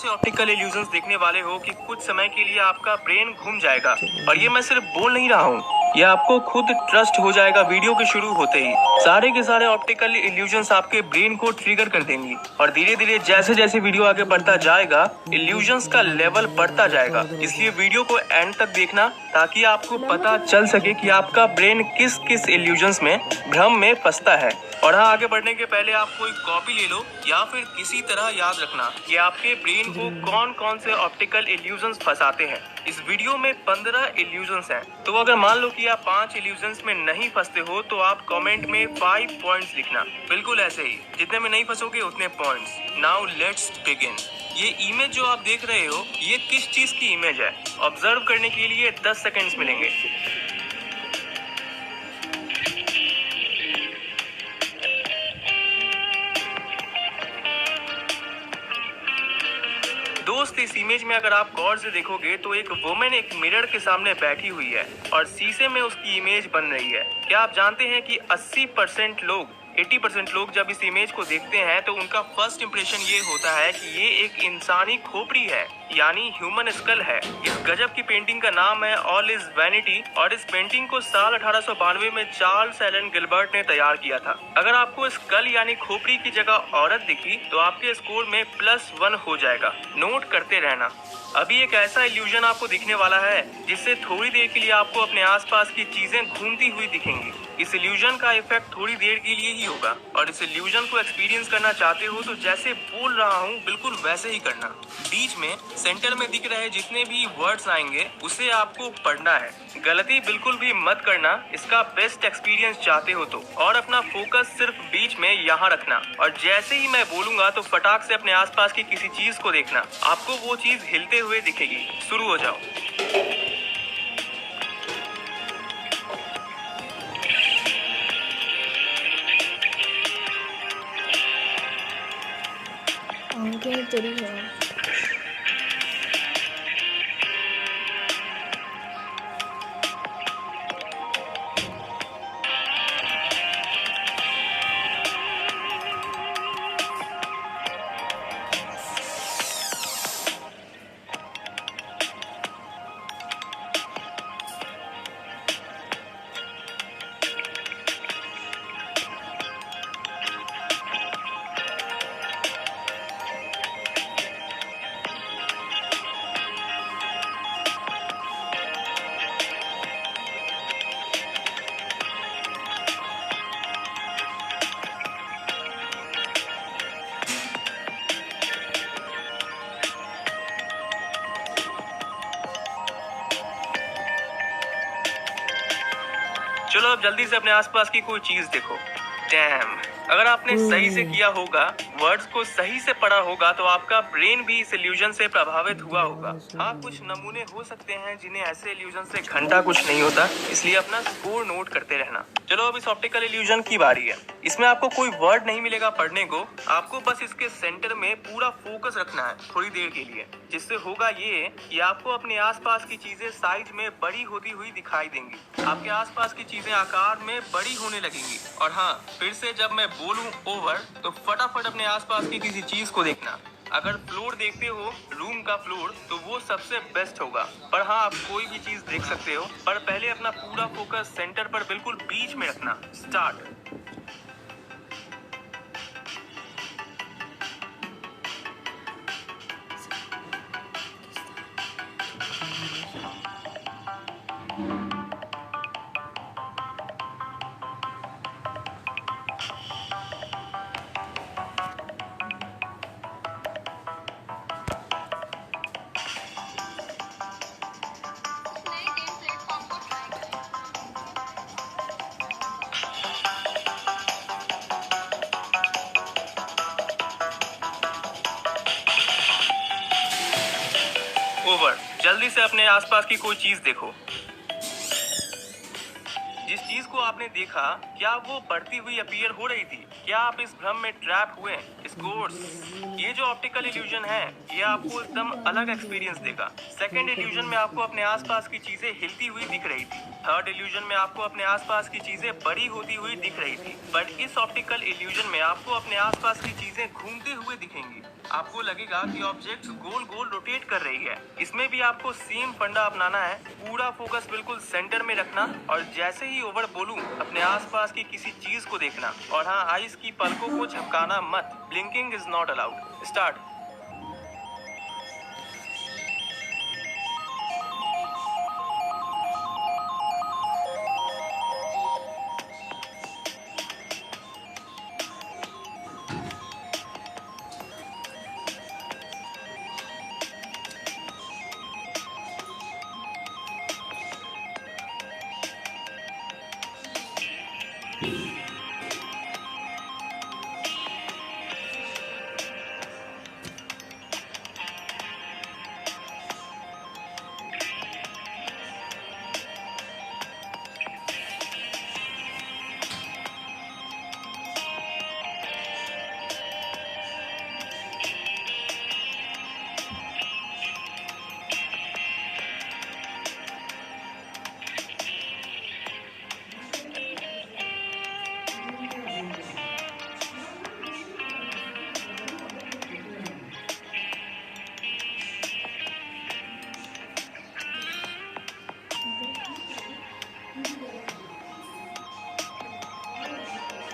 ऐसे optical illusions देखने वाले हो कि कुछ समय के लिए आपका ब्रेन घूम जाएगा। और ये मैं सिर्फ बोल नहीं रहा हूँ, ये आपको खुद ट्रस्ट हो जाएगा। वीडियो के शुरू होते ही सारे के सारे ऑप्टिकल इल्यूजन्स आपके ब्रेन को ट्रिगर कर देंगी और धीरे धीरे जैसे जैसे वीडियो आगे बढ़ता जाएगा इल्यूजन्स का लेवल बढ़ता जाएगा। इसलिए वीडियो को एंड तक देखना ताकि आपको पता चल सके कि आपका ब्रेन किस किस इल्यूजन्स में भ्रम में फंसता है। और हाँ, आगे बढ़ने के पहले आप कोई कॉपी ले लो या फिर किसी तरह याद रखना कि आपके ब्रेन को कौन कौन से ऑप्टिकल इल्यूजन्स फंसाते हैं। इस वीडियो में 15 इल्यूजन्स हैं, तो अगर मान लो कि आप 5 इल्यूजन्स में नहीं फंसते हो तो आप कमेंट में 5 पॉइंट्स लिखना। बिल्कुल ऐसे ही, जितने में नहीं फंसोगे उतने पॉइंट्स। Now let's begin. ये इमेज जो आप देख रहे हो, ये किस चीज की इमेज है? ऑब्जर्व करने के लिए 10 सेकेंड्स मिलेंगे। दोस्त, इस इमेज में अगर आप गौर से देखोगे तो एक वुमेन एक मिरर के सामने बैठी हुई है और शीशे में उसकी इमेज बन रही है। क्या आप जानते हैं कि 80% लोग जब इस इमेज को देखते हैं तो उनका फर्स्ट इंप्रेशन ये होता है कि ये एक इंसानी खोपड़ी है, यानी ह्यूमन स्कल है। इस गजब की पेंटिंग का नाम है ऑल इज वैनिटी और इस पेंटिंग को साल 1892 में चार्ल्स एलन गिलबर्ट ने तैयार किया था। अगर आपको स्कल यानी खोपड़ी की जगह औरत दिखी तो आपके स्कोर में +1 हो जाएगा। नोट करते रहना। अभी एक ऐसा इल्यूजन आपको दिखने वाला है जिससे थोड़ी देर के लिए आपको अपने आसपास की चीजें घूमती हुई दिखेंगी। इस इल्यूजन का इफेक्ट थोड़ी देर के लिए ही होगा और इस इल्यूजन को एक्सपीरियंस करना चाहते हो तो जैसे बोल रहा हूँ बिल्कुल वैसे ही करना। बीच में सेंटर में दिख रहे जितने भी वर्ड्स आएंगे उसे आपको पढ़ना है। गलती बिल्कुल भी मत करना, इसका बेस्ट एक्सपीरियंस चाहते हो तो। और अपना फोकस सिर्फ बीच में यहाँ रखना और जैसे ही मैं बोलूंगा तो फटाक से अपने आसपास की किसी चीज को देखना। आपको वो चीज हिलते हुए दिखेगी। शुरू हो जाओ। तेरी है। चलो अब जल्दी से अपने आसपास की कोई चीज देखो। डैम, अगर आपने सही से किया होगा, वर्ड्स को सही से पढ़ा होगा तो आपका ब्रेन भी इस इल्यूजन से प्रभावित हुआ होगा। हाँ, कुछ नमूने हो सकते हैं जिन्हें ऐसे इल्यूजन से घंटा कुछ नहीं होता, इसलिए अपना स्कोर नोट करते रहना। चलो अब इस ऑप्टिकल इल्यूजन की बारी है। इसमें आपको कोई वर्ड नहीं मिलेगा पढ़ने को, आपको बस इसके सेंटर में पूरा फोकस रखना है थोड़ी देर के लिए। जिससे होगा ये कि आपको अपने आसपास की चीजें साइज में बड़ी होती हुई दिखाई देंगी। आपके आसपास की चीजें आकार में बड़ी होने लगेंगी। और हाँ, फिर से जब मैं बोलूं ओवर तो फटाफट अपने आसपास की किसी चीज को देखना। अगर फ्लोर देखते हो, रूम का फ्लोर, तो वो सबसे बेस्ट होगा। पर हाँ, आप कोई भी चीज देख सकते हो, पर पहले अपना पूरा फोकस सेंटर पर बिल्कुल बीच में रखना। स्टार्ट। ओवर। जल्दी से अपने आसपास की कोई चीज देखो। जिस चीज को आपने देखा, क्या वो बढ़ती हुई अपीयर हो रही थी? क्या आप इस भ्रम में ट्रैप हुए? स्कोर्स। ये जो ऑप्टिकल इल्यूजन है, ये आपको एकदम अलग एक्सपीरियंस देगा। सेकंड इल्यूजन में आपको अपने आसपास की चीजें हिलती हुई दिख रही थी। थर्ड इल्यूजन में आपको अपने आसपास की चीजें बड़ी होती हुई दिख रही थी। बट इस ऑप्टिकल इल्यूजन में आपको अपने आसपास की चीजें घूमते हुए दिखेंगी। आपको लगेगा कि ऑब्जेक्ट गोल गोल रोटेट कर रही है। इसमें भी आपको सेम फंडा अपनाना है, पूरा फोकस बिल्कुल सेंटर में रखना और जैसे ही ओवर बोलूं अपने आसपास की किसी चीज को देखना। और हाँ, आइस की पलकों को झपकाना मत, blinking is not allowed. Start.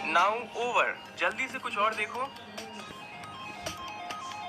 Now over. जल्दी से कुछ और देखो।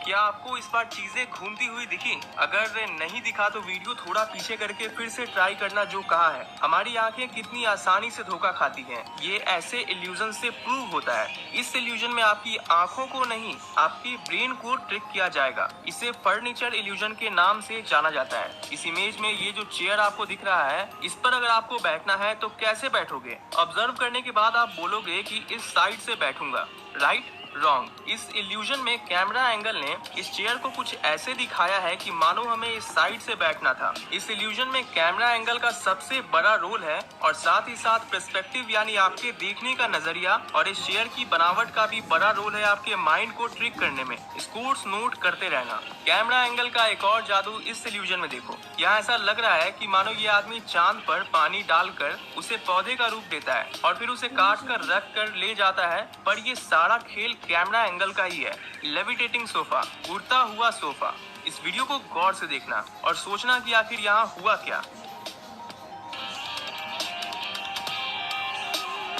क्या आपको इस बार चीजें घूमती हुई दिखी? अगर नहीं दिखा तो वीडियो थोड़ा पीछे करके फिर से ट्राई करना जो कहा है। हमारी आंखें कितनी आसानी से धोखा खाती हैं, ये ऐसे इल्यूजन से प्रूव होता है। इस इल्यूजन में आपकी आंखों को नहीं, आपकी ब्रेन को ट्रिक किया जाएगा। इसे फर्नीचर इल्यूजन के नाम से जाना जाता है। इस इमेज में ये जो चेयर आपको दिख रहा है, इस पर अगर आपको बैठना है तो कैसे बैठोगे? ऑब्जर्व करने के बाद आप बोलोगे कि इस साइड से बैठूंगा, राइट? रॉन्ग। इस इल्यूजन में कैमरा एंगल ने इस चेयर को कुछ ऐसे दिखाया है कि मानो हमें इस साइड से बैठना था। इस इल्यूजन में कैमरा एंगल का सबसे बड़ा रोल है और साथ ही साथ पर्सपेक्टिव यानी आपके देखने का नजरिया और इस चेयर की बनावट का भी बड़ा रोल है आपके माइंड को ट्रिक करने में। स्कोर्स नोट करते रहना। कैमरा एंगल का एक और जादू इस इल्यूजन में देखो। यहाँ ऐसा लग रहा है कि मानो ये आदमी चांद पर पानी डालकर उसे पौधे का रूप देता है और फिर उसे काट कर रख कर ले जाता है, पर ये सारा खेल कैमरा एंगल का ही है। लेविटेटिंग सोफा, उड़ता हुआ सोफा। इस वीडियो को गौर से देखना और सोचना कि आखिर यहाँ हुआ क्या।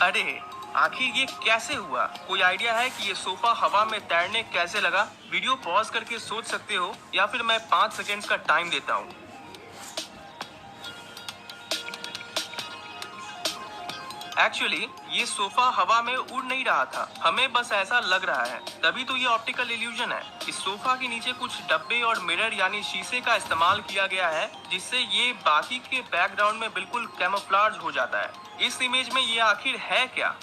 अरे आखिर ये कैसे हुआ? कोई आइडिया है कि ये सोफा हवा में तैरने कैसे लगा? वीडियो पॉज करके सोच सकते हो या फिर मैं 5 सेकेंड्स का टाइम देता हूँ। एक्चुअली ये सोफा हवा में उड़ नहीं रहा था, हमें बस ऐसा लग रहा है, तभी तो ये ऑप्टिकल इल्यूजन है। इस सोफा के नीचे कुछ डब्बे और मिरर यानी शीशे का इस्तेमाल किया गया है, जिससे ये बाकी के बैकग्राउंड में बिल्कुल कैमोफ्लेज हो जाता है। इस इमेज में ये आखिर है क्या?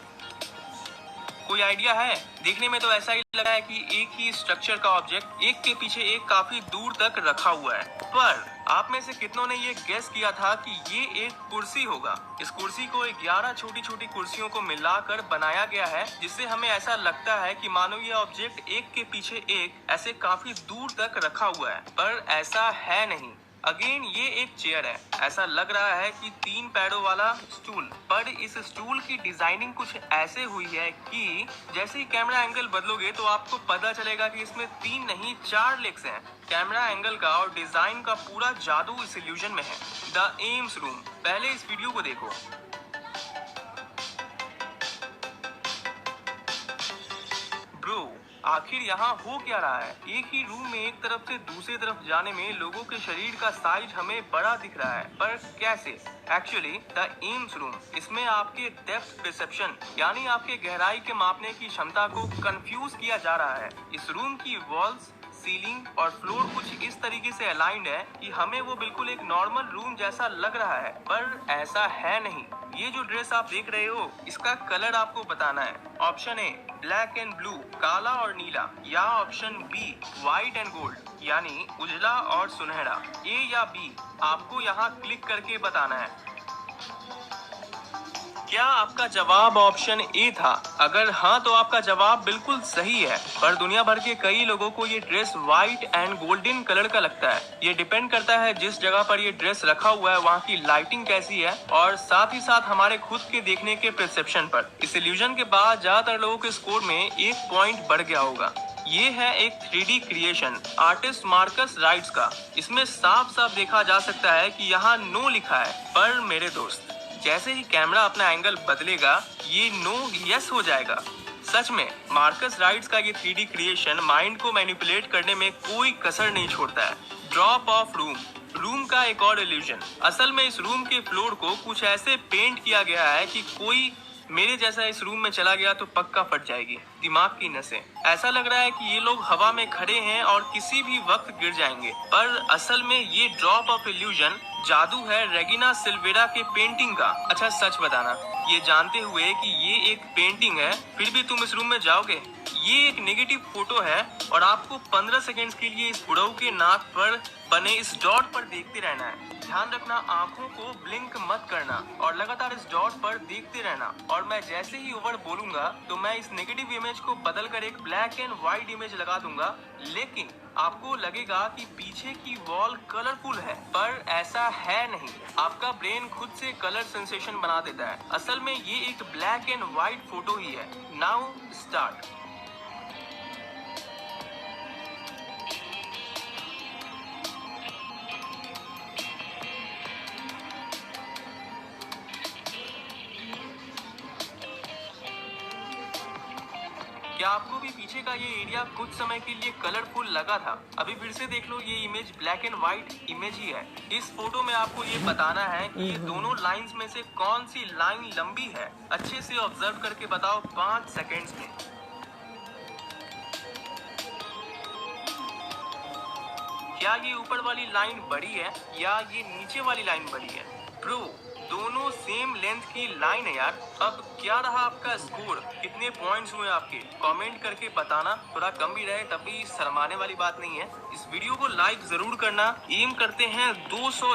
कोई आइडिया है? देखने में तो ऐसा ही लग रहा है कि एक ही स्ट्रक्चर का ऑब्जेक्ट एक के पीछे एक काफी दूर तक रखा हुआ है। पर आप में से कितनों ने ये गेस किया था कि ये एक कुर्सी होगा? इस कुर्सी को 11 छोटी छोटी कुर्सियों को मिलाकर बनाया गया है, जिससे हमें ऐसा लगता है कि मानो ये ऑब्जेक्ट एक के पीछे एक ऐसे काफी दूर तक रखा हुआ है, पर ऐसा है नहीं। अगेन ये एक चेयर है। ऐसा लग रहा है कि 3 पैरों वाला स्टूल, पर इस स्टूल की डिजाइनिंग कुछ ऐसे हुई है कि जैसे ही कैमरा एंगल बदलोगे तो आपको पता चलेगा कि इसमें 3 नहीं 4 लेग्स हैं। कैमरा एंगल का और डिजाइन का पूरा जादू इस इल्यूजन में है। The AIIMS room. पहले इस वीडियो को देखो। ब्रो, आखिर यहाँ हो क्या रहा है? एक ही रूम में एक तरफ से दूसरी तरफ जाने में लोगों के शरीर का साइज हमें बड़ा दिख रहा है, पर कैसे? एक्चुअली द एम्स रूम, इसमें आपके डेप्थ परसेप्शन यानी आपके गहराई के मापने की क्षमता को कंफ्यूज किया जा रहा है। इस रूम की वॉल्स, सीलिंग और फ्लोर कुछ इस तरीके से अलाइंड है कि हमें वो बिल्कुल एक नॉर्मल रूम जैसा लग रहा है, पर ऐसा है नहीं। ये जो ड्रेस आप देख रहे हो, इसका कलर आपको बताना है। Option A black and blue, काला और नीला, या option B white and gold यानी उजला और सुनहरा। ए या बी आपको यहाँ क्लिक करके बताना है। क्या आपका जवाब ऑप्शन ए था? अगर हाँ तो आपका जवाब बिल्कुल सही है, पर दुनिया भर के कई लोगों को ये dress white and golden colour का लगता है। ये डिपेंड करता है जिस जगह पर ये ड्रेस रखा हुआ है वहाँ की लाइटिंग कैसी है और साथ ही साथ हमारे खुद के देखने के परसेप्शन पर। इस इल्यूजन के बाद ज्यादातर लोगों के स्कोर में 1 पॉइंट बढ़ गया होगा। ये है एक 3D creation artist Marcus rights का। इसमें साफ साफ देखा जा सकता है कि यहाँ नो लिखा है, पर मेरे दोस्त जैसे ही कैमरा अपना एंगल बदलेगा ये नो यस हो जाएगा। सच में मार्कस राइट्स का ये 3D क्रिएशन माइंड को मैनिपुलेट करने में कोई कसर नहीं छोड़ता है। ड्रॉप ऑफ रूम का एक और इल्यूजन। असल में इस रूम के फ्लोर को कुछ ऐसे पेंट किया गया है कि कोई मेरे जैसा इस रूम में चला गया तो पक्का फट जाएगी दिमाग की नसें। ऐसा लग रहा है कि ये लोग हवा में खड़े हैं और किसी भी वक्त गिर जाएंगे, पर असल में ये ड्रॉप ऑफ इल्यूजन जादू है रेगिना सिल्वेरा के पेंटिंग का। अच्छा सच बताना, ये जानते हुए कि ये एक पेंटिंग है फिर भी तुम इस रूम में जाओगे? ये एक नेगेटिव फोटो है और आपको 15 सेकेंड्स के लिए इस बुढ़ऊ के नाक पर बने इस डॉट पर देखते रहना है। ध्यान रखना, आंखों को ब्लिंक मत करना और लगातार इस डॉट पर देखते रहना। और मैं जैसे ही ओवर बोलूंगा तो मैं इस नेगेटिव इमेज को बदलकर एक ब्लैक एंड व्हाइट इमेज लगा दूंगा, लेकिन आपको लगेगा कि पीछे की वॉल कलरफुल है, पर ऐसा है नहीं। आपका ब्रेन खुद से कलर सेंसेशन बना देता है। असल में ये एक ब्लैक एंड व्हाइट फोटो ही है। Now start. क्या आपको भी पीछे का ये एरिया कुछ समय के लिए कलरफुल लगा था? अभी फिर से देख लो, ये image black and white image ही है। इस फोटो में आपको ये बताना है कि ये दोनों लाइंस में से कौन सी लाइन लंबी है। अच्छे से ऑब्जर्व करके बताओ 5 सेकेंड्स में। क्या ये ऊपर वाली लाइन बड़ी है या ये नीचे वाली लाइन बड़ी है? ब्रो, दोनों सेम लेंथ की लाइन है यार। अब क्या रहा आपका स्कोर? कितने पॉइंट्स हुए आपके? कमेंट करके बताना। थोड़ा कम भी रहे तब भी शर्माने वाली बात नहीं है। इस वीडियो को लाइक जरूर करना। एम करते हैं 200